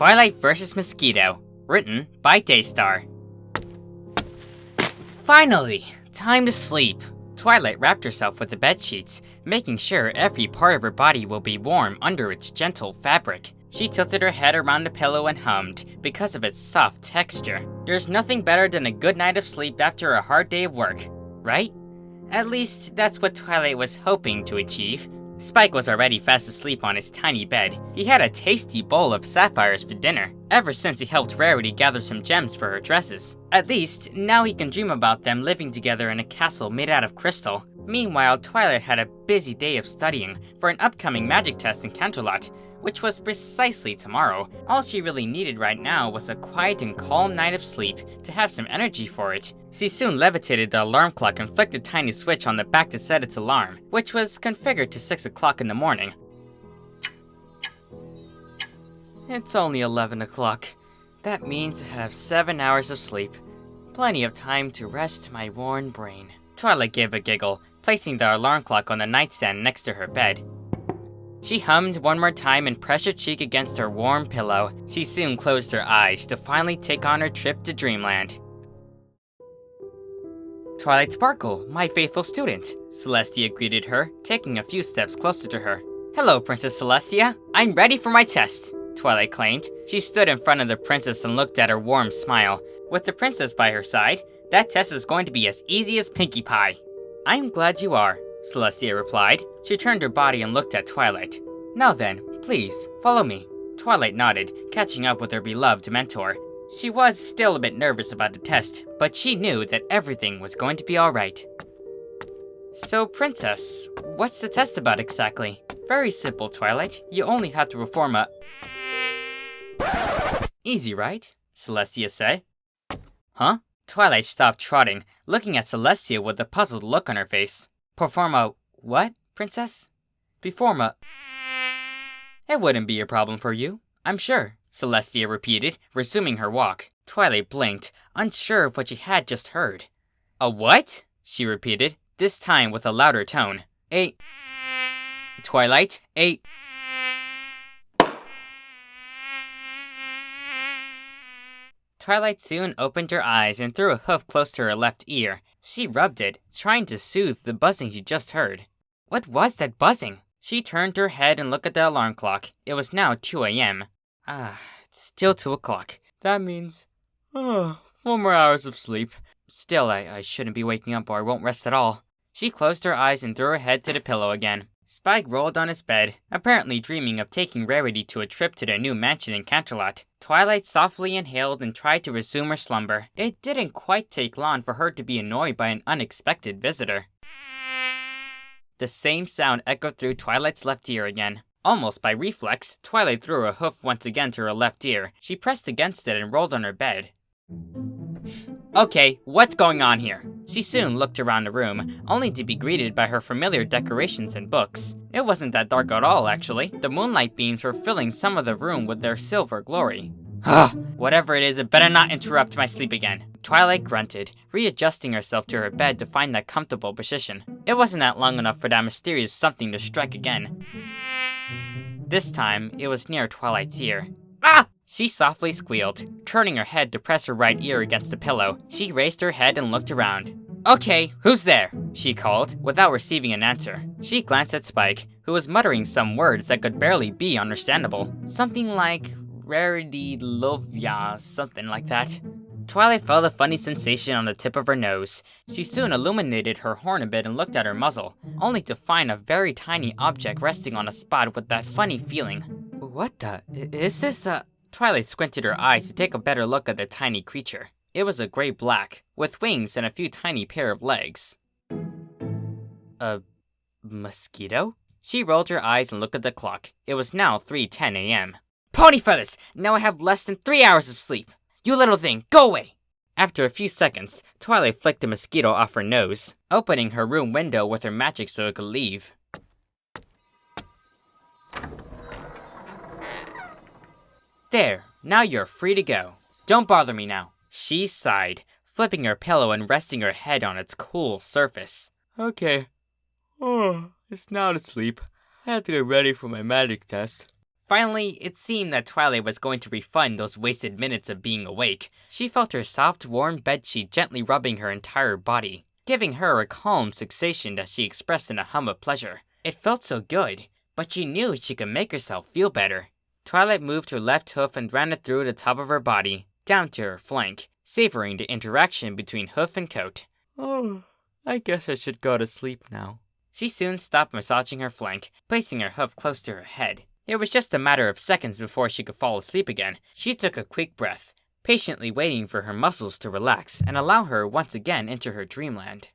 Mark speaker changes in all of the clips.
Speaker 1: Twilight vs Mosquito, written by Deistar. Finally, time to sleep. Twilight wrapped herself with the bedsheets, making sure every part of her body will be warm under its gentle fabric. She tilted her head around the pillow and hummed, because of its soft texture. There's nothing better than a good night of sleep after a hard day of work, right? At least, that's what Twilight was hoping to achieve. Spike was already fast asleep on his tiny bed. He had a tasty bowl of sapphires for dinner, ever since he helped Rarity gather some gems for her dresses. At least, now he can dream about them living together in a castle made out of crystal. Meanwhile, Twilight had a busy day of studying for an upcoming magic test in Canterlot, which was precisely tomorrow. All she really needed right now was a quiet and calm night of sleep to have some energy for it. She soon levitated the alarm clock and flicked a tiny switch on the back to set its alarm, which was configured to 6 o'clock in the morning. It's only 11 o'clock. That means I have 7 hours of sleep. Plenty of time to rest my worn brain. Twilight gave a giggle, placing the alarm clock on the nightstand next to her bed. She hummed one more time and pressed her cheek against her warm pillow. She soon closed her eyes to finally take on her trip to Dreamland. Twilight Sparkle, my faithful student, Celestia greeted her, taking a few steps closer to her. Hello, Princess Celestia. I'm ready for my test, Twilight claimed. She stood in front of the princess and looked at her warm smile. With the princess by her side, that test is going to be as easy as Pinkie Pie. I'm glad you are, Celestia replied. She turned her body and looked at Twilight. Now then, please, follow me. Twilight nodded, catching up with her beloved mentor. She was still a bit nervous about the test, but she knew that everything was going to be alright. So, Princess, what's the test about exactly? Very simple, Twilight. You only have to perform a... Easy, right? Celestia said. Huh? Twilight stopped trotting, looking at Celestia with a puzzled look on her face. Perform a... what, Princess? Perform a... It wouldn't be a problem for you, I'm sure, Celestia repeated, resuming her walk. Twilight blinked, unsure of what she had just heard. A what? She repeated, this time with a louder tone. A... Twilight, a... Twilight soon opened her eyes and threw a hoof close to her left ear. She rubbed it, trying to soothe the buzzing she just heard. What was that buzzing? She turned her head and looked at the alarm clock. It was now 2 a.m. It's still 2 o'clock. That means... 4 more hours of sleep. Still, I shouldn't be waking up or I won't rest at all. She closed her eyes and threw her head to the pillow again. Spike rolled on his bed, apparently dreaming of taking Rarity to a trip to their new mansion in Canterlot. Twilight softly inhaled and tried to resume her slumber. It didn't quite take long for her to be annoyed by an unexpected visitor. The same sound echoed through Twilight's left ear again. Almost by reflex, Twilight threw a hoof once again to her left ear. She pressed against it and rolled on her bed. Okay, what's going on here? She soon looked around the room, only to be greeted by her familiar decorations and books. It wasn't that dark at all, actually. The moonlight beams were filling some of the room with their silver glory. Whatever it is, it better not interrupt my sleep again. Twilight grunted, readjusting herself to her bed to find that comfortable position. It wasn't that long enough for that mysterious something to strike again. This time, it was near Twilight's ear. Ah! She softly squealed, turning her head to press her right ear against the pillow. She raised her head and looked around. Okay, who's there? She called, without receiving an answer. She glanced at Spike, who was muttering some words that could barely be understandable. Something like, Rarity Lovya, something like that. Twilight felt a funny sensation on the tip of her nose. She soon illuminated her horn a bit and looked at her muzzle, only to find a very tiny object resting on a spot with that funny feeling. What the? Is this a... Twilight squinted her eyes to take a better look at the tiny creature. It was a gray-black, with wings and a few tiny pair of legs. A mosquito? She rolled her eyes and looked at the clock. It was now 3:10 a.m. Pony feathers! Now I have less than 3 hours of sleep. You little thing, go away! After a few seconds, Twilight flicked the mosquito off her nose, opening her room window with her magic so it could leave. There, now you're free to go. Don't bother me now. She sighed, flipping her pillow and resting her head on its cool surface. Okay. It's now to sleep. I have to get ready for my magic test. Finally, it seemed that Twilight was going to refund those wasted minutes of being awake. She felt her soft, warm bedsheet gently rubbing her entire body, giving her a calm sensation that she expressed in a hum of pleasure. It felt so good, but she knew she could make herself feel better. Twilight moved her left hoof and ran it through the top of her body, down to her flank, savoring the interaction between hoof and coat. Oh, I guess I should go to sleep now. She soon stopped massaging her flank, placing her hoof close to her head. It was just a matter of seconds before she could fall asleep again. She took a quick breath, patiently waiting for her muscles to relax and allow her once again into her dreamland.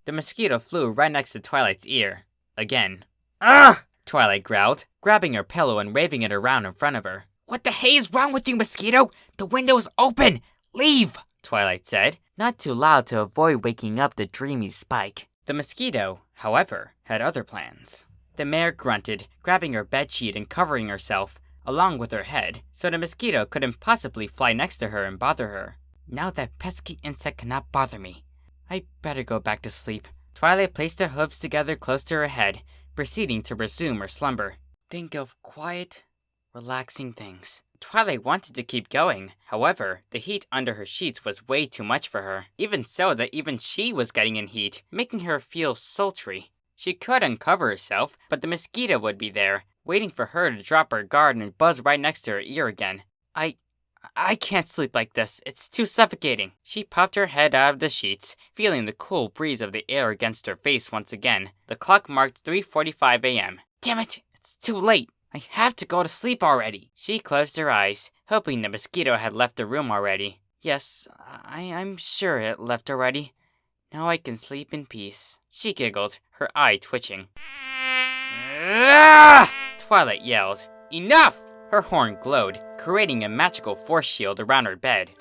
Speaker 1: The mosquito flew right next to Twilight's ear. Again. "Ugh!" Twilight growled, grabbing her pillow and waving it around in front of her. "What the hey is wrong with you, mosquito? The window is open! Leave!" Twilight said, not too loud to avoid waking up the dreamy Spike. The mosquito, however, had other plans. The mare grunted, grabbing her bedsheet and covering herself, along with her head, so the mosquito couldn't possibly fly next to her and bother her. Now that pesky insect cannot bother me. I better go back to sleep. Twilight placed her hooves together close to her head, proceeding to resume her slumber. Think of quiet, relaxing things. Twilight wanted to keep going. However, the heat under her sheets was way too much for her. Even so that even she was getting in heat, making her feel sultry. She could uncover herself, but the mosquito would be there, waiting for her to drop her guard and buzz right next to her ear again. I can't sleep like this. It's too suffocating. She popped her head out of the sheets, feeling the cool breeze of the air against her face once again. The clock marked 3:45 a.m. Damn it, it's too late. I have to go to sleep already. She closed her eyes, hoping the mosquito had left the room already. Yes, I'm sure it left already. Now I can sleep in peace. She giggled, her eye twitching. Ah! Twilight yelled. Enough! Her horn glowed, creating a magical force shield around her bed.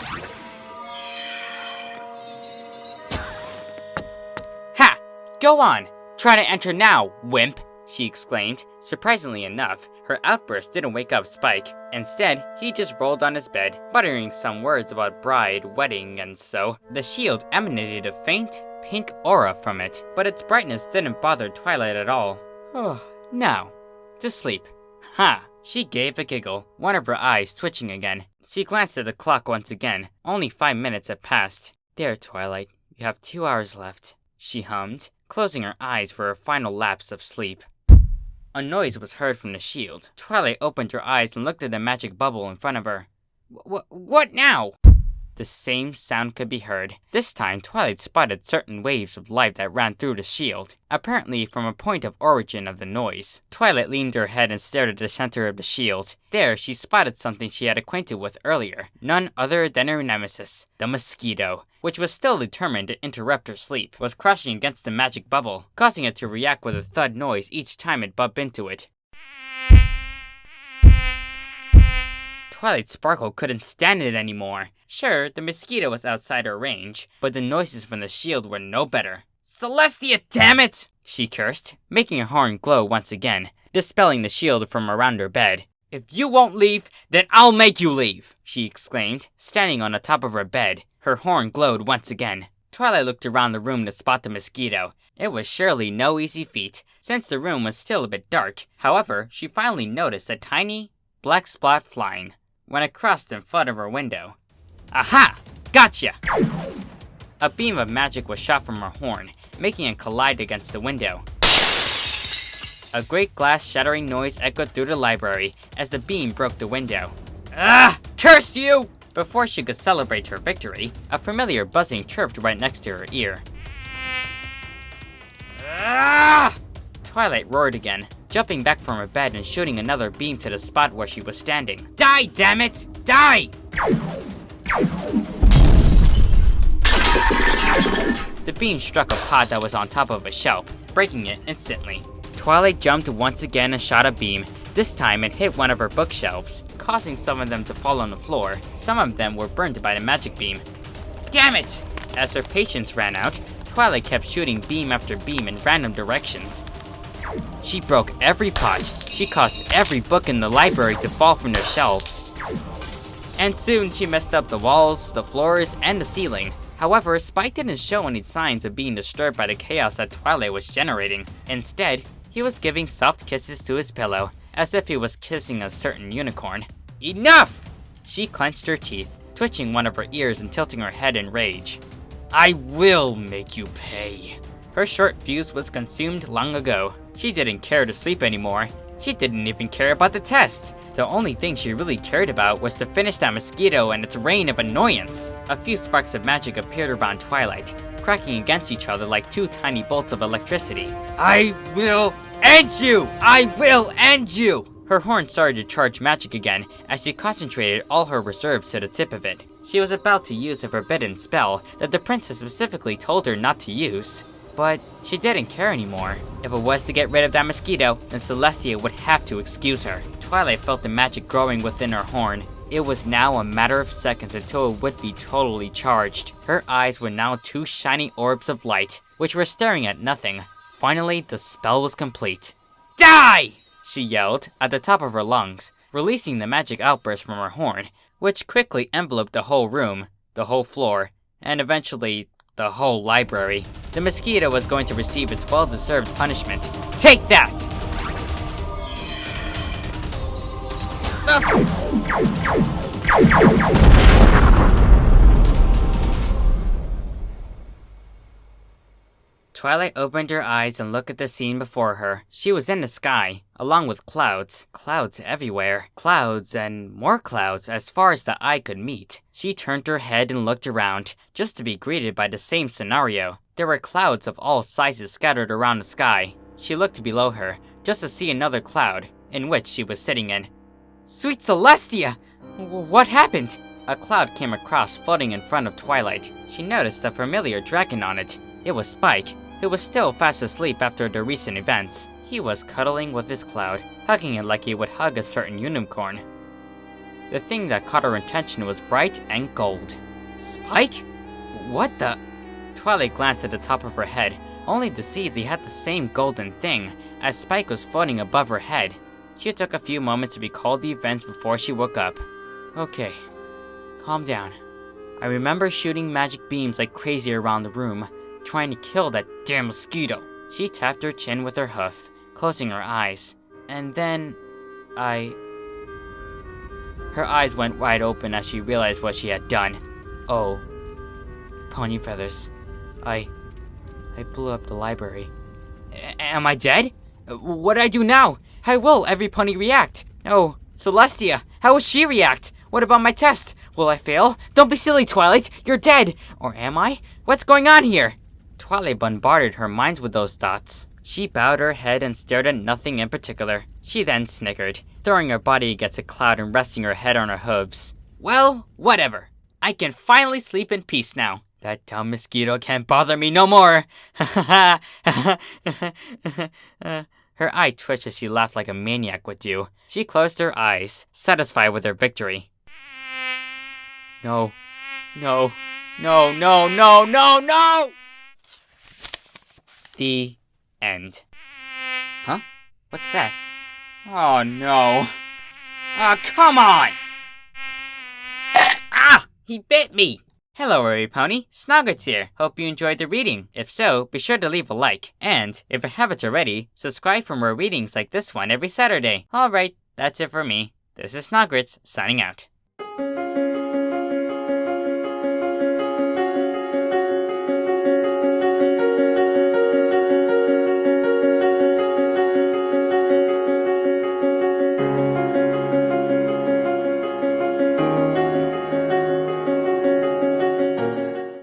Speaker 1: Ha! Go on! Try to enter now, wimp! She exclaimed. Surprisingly enough, her outburst didn't wake up Spike. Instead, he just rolled on his bed, muttering some words about bride, wedding, and so. The shield emanated a faint, pink aura from it, but its brightness didn't bother Twilight at all. Oh, now, to sleep. Ha! She gave a giggle, one of her eyes twitching again. She glanced at the clock once again. Only 5 minutes had passed. There, Twilight, you have 2 hours left, she hummed, closing her eyes for a final lapse of sleep. A noise was heard from the shield. Twilight opened her eyes and looked at the magic bubble in front of her. What now? The same sound could be heard. This time, Twilight spotted certain waves of light that ran through the shield, apparently from a point of origin of the noise. Twilight leaned her head and stared at the center of the shield. There, she spotted something she had acquainted with earlier, none other than her nemesis, the mosquito, which was still determined to interrupt her sleep, was crushing against the magic bubble, causing it to react with a thud noise each time it bumped into it. Twilight Sparkle couldn't stand it anymore. Sure, the mosquito was outside her range, but the noises from the shield were no better. Celestia, damn it! She cursed, making her horn glow once again, dispelling the shield from around her bed. If you won't leave, then I'll make you leave, she exclaimed, standing on the top of her bed. Her horn glowed once again. Twilight looked around the room to spot the mosquito. It was surely no easy feat, since the room was still a bit dark. However, she finally noticed a tiny, black spot flying when it crossed in front of her window. Aha! Gotcha! A beam of magic was shot from her horn, making it collide against the window. A great glass shattering noise echoed through the library as the beam broke the window. Ah! Curse you! Before she could celebrate her victory, a familiar buzzing chirped right next to her ear. Ah! Twilight roared again, jumping back from her bed and shooting another beam to the spot where she was standing. Die, damn it! Die! The beam struck a pot that was on top of a shelf, breaking it instantly. Twilight jumped once again and shot a beam. This time it hit one of her bookshelves, causing some of them to fall on the floor. Some of them were burned by the magic beam. Damn it! As her patience ran out, Twilight kept shooting beam after beam in random directions. She broke every pot. She caused every book in the library to fall from their shelves. And soon she messed up the walls, the floors, and the ceiling. However, Spike didn't show any signs of being disturbed by the chaos that Twilight was generating. Instead, he was giving soft kisses to his pillow as if he was kissing a certain unicorn. Enough! She clenched her teeth, twitching one of her ears and tilting her head in rage. I will make you pay. Her short fuse was consumed long ago. She didn't care to sleep anymore. She didn't even care about the test. The only thing she really cared about was to finish that mosquito and its reign of annoyance. A few sparks of magic appeared around Twilight, cracking against each other like two tiny bolts of electricity. I will end you! I will end you! Her horn started to charge magic again as she concentrated all her reserves to the tip of it. She was about to use a forbidden spell that the princess specifically told her not to use. But she didn't care anymore. If it was to get rid of that mosquito, then Celestia would have to excuse her. Twilight felt the magic growing within her horn. It was now a matter of seconds until it would be totally charged. Her eyes were now two shiny orbs of light, which were staring at nothing. Finally, the spell was complete. Die! She yelled at the top of her lungs, releasing the magic outburst from her horn, which quickly enveloped the whole room, the whole floor, and eventually the whole library. The mosquito was going to receive its well-deserved punishment. Take that! Twilight opened her eyes and looked at the scene before her. She was in the sky, along with clouds. Clouds everywhere. Clouds and more clouds as far as the eye could meet. She turned her head and looked around, just to be greeted by the same scenario. There were clouds of all sizes scattered around the sky. She looked below her, just to see another cloud, in which she was sitting in. Sweet Celestia! What happened? A cloud came across, floating in front of Twilight. She noticed a familiar dragon on it. It was Spike, who was still fast asleep after the recent events. He was cuddling with his cloud, hugging it like he would hug a certain unicorn. The thing that caught her attention was bright and gold. Spike? What the? Twilight glanced at the top of her head, only to see they had the same golden thing, as Spike was floating above her head. She took a few moments to recall the events before she woke up. Okay, calm down. I remember shooting magic beams like crazy around the room, trying to kill that damn mosquito. She tapped her chin with her hoof, closing her eyes. And then, Her eyes went wide open as she realized what she had done. Oh, pony feathers. I blew up the library. Am I dead? What do I do now? How will every pony react? Oh, Celestia, how will she react? What about my test? Will I fail? Don't be silly, Twilight. You're dead. Or am I? What's going on here? Twilight bombarded her mind with those thoughts. She bowed her head and stared at nothing in particular. She then snickered, throwing her body against a cloud and resting her head on her hooves. Well, whatever. I can finally sleep in peace now. That dumb mosquito can't bother me no more. Her eye twitched as she laughed like a maniac would do. She closed her eyes, satisfied with her victory. No. No. No, no, no, no, no! The end. Huh? What's that? Oh, no. Oh, come on! Ah! He bit me! Hello, Every Pony. Snogwritts here. Hope you enjoyed the reading. If so, be sure to leave a like. And, if you haven't already, subscribe for more readings like this one every Saturday. Alright, that's it for me. This is Snogwritts, signing out.